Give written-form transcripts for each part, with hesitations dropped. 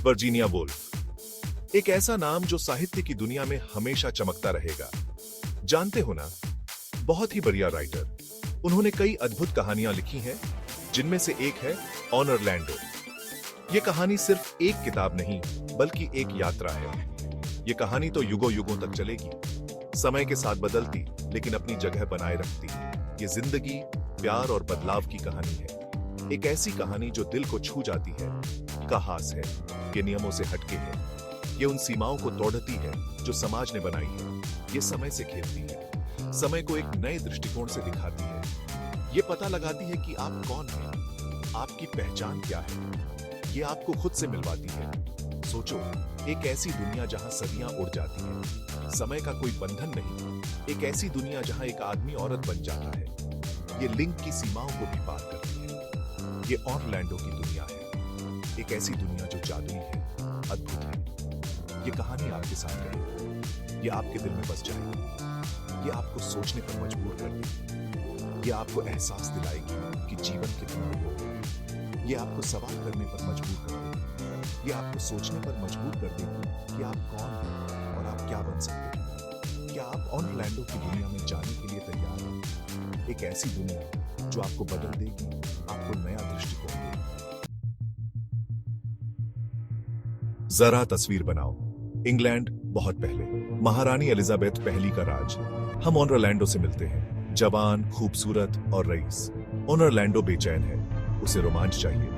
Virginia Woolf, एक ऐसा नाम जो साहित्य की दुनिया में हमेशा चमकता रहेगा। जानते हो ना, बहुत ही बढ़िया राइटर। उन्होंने कई अद्भुत कहानियां लिखी हैं, जिनमें से एक है ऑन ऑरलैंडो। ये कहानी सिर्फ एक किताब नहीं, बल्कि एक यात्रा है। ये कहानी तो युगों युगों तक चलेगी, समय के साथ बदलती लेकिन अपनी जगह बनाए रखती। ये जिंदगी, प्यार और बदलाव की कहानी है। एक ऐसी कहानी जो दिल को छू जाती है। का हास है, ये नियमों से हटके है। ये उन सीमाओं को तोड़ती है जो समाज ने बनाई है। ये समय से खेलती है, समय को एक नए दृष्टिकोण से दिखाती है। ये पता लगाती है कि आप कौन हैं, आपकी पहचान क्या है। ये आपको खुद से मिलवाती है। सोचो, एक ऐसी दुनिया जहां सदियां उड़ जाती हैं, समय का कोई बंधन नहीं। एक ऐसी दुनिया जहां एक आदमी औरत बन जाता है। ये लिंग की सीमाओं को भी पार करती है। ये ऑरलैंडो की दुनिया है, एक ऐसी दुनिया जो जादुई है, अद्भुत है। ये कहानी आपके साथ रहेगी, ये आपके दिल में बस जाएगी, ये आपको सोचने पर मजबूर कर देगी, ये आपको एहसास दिलाएगी कि जीवन कितना अनमोल है। ये आपको सवाल करने पर मजबूर कर देगी, ये आपको सोचने पर मजबूर कर देगी कि आप कौन हैं और आप क्या बन सकते हैं। क्या आप ऑरलैंडो की दुनिया में जाने के लिए तैयार हैं? एक ऐसी दुनिया जो आपको बदल देगी, आपको नया दृष्टिकोण देगी। जरा तस्वीर बनाओ, इंग्लैंड, बहुत पहले, महारानी एलिजाबेथ पहली का राज। हम ऑरलैंडो से मिलते हैं, जवान, खूबसूरत और रईस। ऑरलैंडो बेचैन है, उसे रोमांच चाहिए।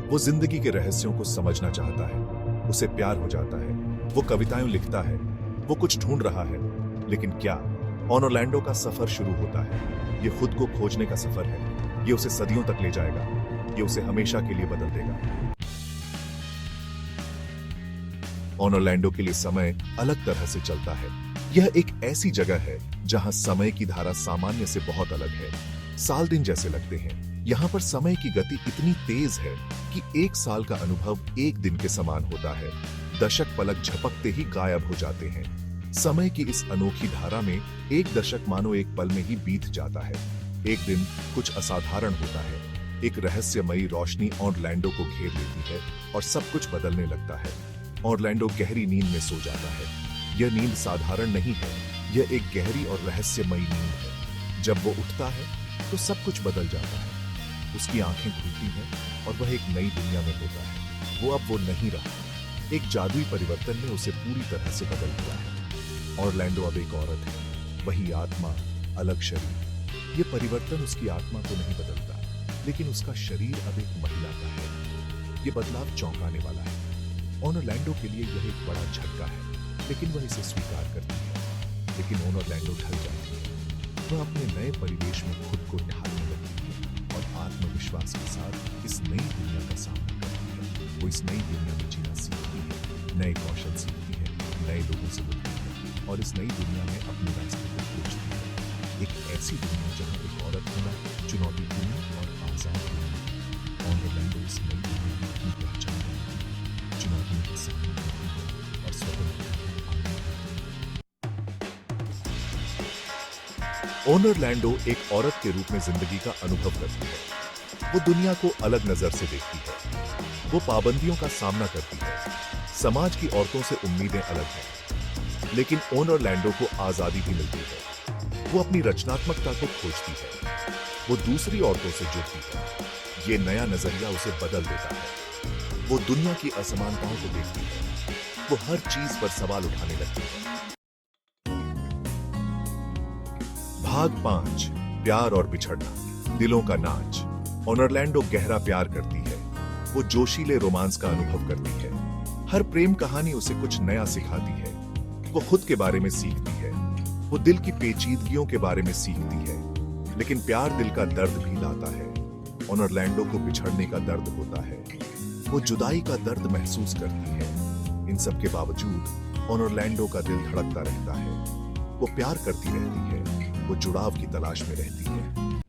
वो जिंदगी के रहस्यों को समझना चाहता है। उसे प्यार हो जाता है, वो कविताएं लिखता है, वो कुछ ढूंढ रहा है। लेकिन क्या? ऑरलैंडो का सफर शुरू होता है। ये खुद को खोजने का सफर है। ये उसे सदियों तक ले जाएगा, ये उसे हमेशा के लिए बदल देगा। ऑरलैंडो के लिए समय अलग तरह से चलता है। यह एक ऐसी जगह है जहां समय की धारा सामान्य से बहुत अलग है। साल दिन जैसे लगते हैं। यहाँ पर समय की गति इतनी तेज है कि एक साल का अनुभव एक दिन के समान होता है। दशक पलक झपकते ही गायब हो जाते हैं। समय की इस अनोखी धारा में एक दशक मानो एक पल में ही बीत जाता है। एक दिन कुछ असाधारण होता है। एक रहस्यमयी रोशनी ऑरलैंडो को घेर लेती है और सब कुछ बदलने लगता है। ऑरलैंडो गहरी नींद में सो जाता है। यह नींद साधारण नहीं है, यह एक गहरी और रहस्यमयी नींद है। जब वो उठता है तो सब कुछ बदल जाता है। उसकी आंखें खुलती हैं और वह एक नई दुनिया में होता है। वो अब वो नहीं रहा। एक जादुई परिवर्तन ने उसे पूरी तरह से बदल दिया है। ऑरलैंडो अब एक औरत है, वही आत्मा, अलग शरीर। ये परिवर्तन उसकी आत्मा को नहीं बदलता, लेकिन उसका शरीर अब एक महिला का है। ये बदलाव चौंकाने वाला है। ऑरलैंडो के लिए यह एक बड़ा झटका है, लेकिन वह इसे स्वीकार करती है। लेकिन ऑरलैंडो ढल जाती है। वह अपने नए परिवेश में खुद को ढालने लगती है और आत्मविश्वास के साथ इस नई दुनिया का सामना करती है। वो इस नई दुनिया में जीना सीखती है, नए कौशल सीखती है, नए लोगों से मिलती है और इस नई दुनिया में अपने रास्ते को खोजती है। एक ऐसी दुनिया जहां एक औरत होना चुनौतीपूर्ण और आजाद होना। ऑरलैंडो इस नई दुनिया में अपनी पहचान बनाती है, चुनौतियों का सामना करती है और स्वतंत्रता ऑरलैंडो एक औरत के रूप में जिंदगी का अनुभव करती है। वो दुनिया को अलग नजर से देखती है। वो पाबंदियों का सामना करती है। समाज की औरतों से उम्मीदें अलग हैं, लेकिन ऑरलैंडो को आजादी भी मिलती है। वो अपनी रचनात्मकता को खोजती है। वो दूसरी औरतों से जुड़ती है। ये नया नजरिया उसे बदल देता है। वो दुनिया की असमानताओं को देखती है। वो हर चीज पर सवाल उठाने लगती है। भाग 5, प्यार और बिछड़ना, दिलों का नाच। ऑरलैंडो गहरा प्यार करती है। वो जोशीले रोमांस का अनुभव करती है। हर प्रेम कहानी उसे कुछ नया सिखाती है। वो खुद के बारे में सीखती है। वो दिल की पेचीदगियों के बारे में सीखती है। लेकिन प्यार दिल का दर्द भी लाता है। ऑरलैंडो को बिछड़ने का दर्द होता है। वो जुदाई का दर्द महसूस करती है। इन सब के बावजूद ऑरलैंडो का दिल धड़कता रहता है। वो प्यार करती रहती है। वो जुड़ाव की तलाश में रहती है।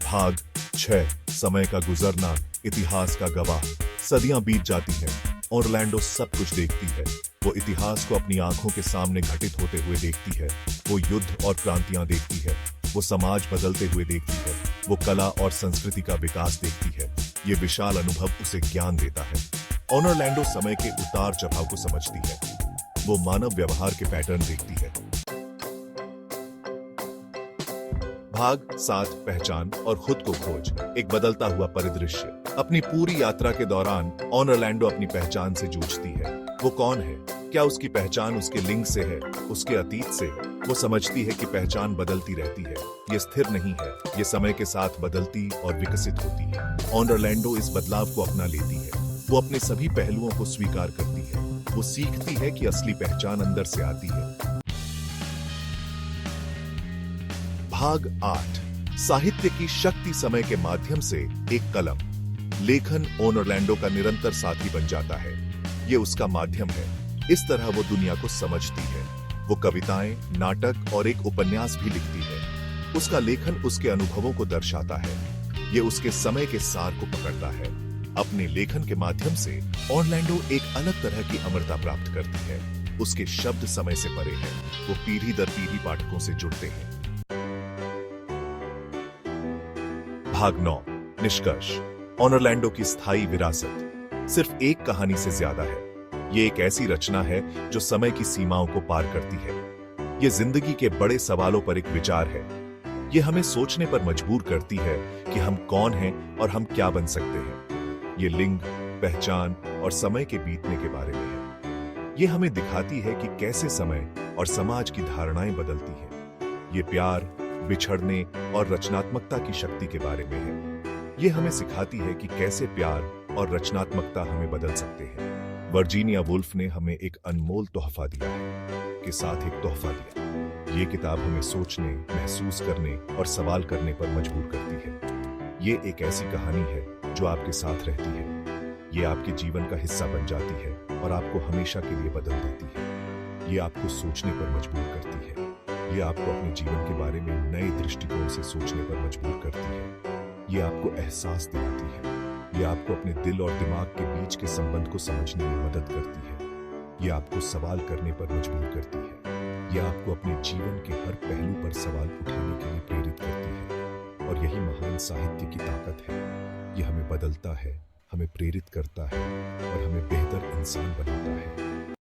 भाग 6, समय का गुजरना, इतिहास का गवाह। सदियां बीत जाती हैं। ऑरलैंडो सब कुछ देखती है। वो इतिहास को अपनी आंखों के सामने घटित होते हुए देखती है। वो युद्ध और क्रांतियां देखती है। वो समाज बदलते हुए देखती है। वो कला और संस्कृति का विकास देखती है। ये विशाल अनुभव उसे ज्ञान देता है। ऑनर लैंडो समय के उतार चढ़ाव को समझती है। वो मानव व्यवहार के पैटर्न देखती है। भाग 7 पहचान और खुद को खोज। एक बदलता हुआ परिदृश्य। अपनी पूरी यात्रा के दौरान ऑनर लैंडो अपनी पहचान से जूझती है। वो कौन है? क्या उसकी पहचान उसके लिंग से है, उसके अतीत से? वो समझती है कि पहचान बदलती रहती है, ये स्थिर नहीं है, ये समय के साथ बदलती और विकसित होती है। ऑनर लैंडो इस बदलाव को अपना लेती है। वो अपने सभी पहलुओं को स्वीकार करती है। वो सीखती है कि असली पहचान अंदर से आती है। भाग 8 साहित्य की शक्ति। समय के माध्यम से एक कलम। लेखन ऑनर लैंडो का निरंतर साथी बन जाता है। ये उसका माध्यम है। इस तरह वो दुनिया को समझती है। वो कविताएं, नाटक और एक उपन्यास भी लिखती है। उसका लेखन उसके अनुभवों को दर्शाता है। ये उसके समय के सार को पकड़ता है। अपने लेखन के माध्यम से ऑरलैंडो एक अलग तरह की अमरता प्राप्त करती है। उसके शब्द समय से परे हैं। वो पीढ़ी दर पीढ़ी पाठकों से जुड़ते हैं। भाग 9 निष्कर्ष। ऑरलैंडो की स्थायी विरासत सिर्फ एक कहानी से ज्यादा है। ये एक ऐसी रचना है जो समय की सीमाओं को पार करती है। ये जिंदगी के बड़े सवालों पर एक विचार है। ये हमें सोचने पर मजबूर करती है कि हम कौन हैं और हम क्या बन सकते हैं। ये लिंग, पहचान और समय के बीतने के बारे में है। ये हमें दिखाती है कि कैसे समय और समाज की धारणाएं बदलती हैं। ये प्यार, बिछड़ने और रचनात्मकता की शक्ति के बारे में है। ये हमें सिखाती है कि कैसे प्यार और रचनात्मकता हमें बदल सकते हैं। वर्जीनिया वुल्फ ने हमें एक अनमोल तोहफा दिया के साथ एक तोहफा दिया। ये किताब हमें सोचने, महसूस करने और सवाल करने पर मजबूर करती है। ये एक ऐसी कहानी है जो आपके साथ रहती है। ये आपके जीवन का हिस्सा बन जाती है और आपको हमेशा के लिए बदल देती है। ये आपको सोचने पर मजबूर करती है। ये आपको अपने जीवन के बारे में नए दृष्टिकोण से सोचने पर मजबूर करती है। ये आपको एहसास दिलाती है। ये आपको अपने दिल और दिमाग के बीच के संबंध को समझने में मदद करती है। ये आपको सवाल करने पर मजबूर करती है। ये आपको अपने जीवन के हर पहलू पर सवाल उठाने के लिए प्रेरित करती है। और यही महान साहित्य की ताकत है। ये हमें बदलता है, हमें प्रेरित करता है और हमें बेहतर इंसान बनाता है।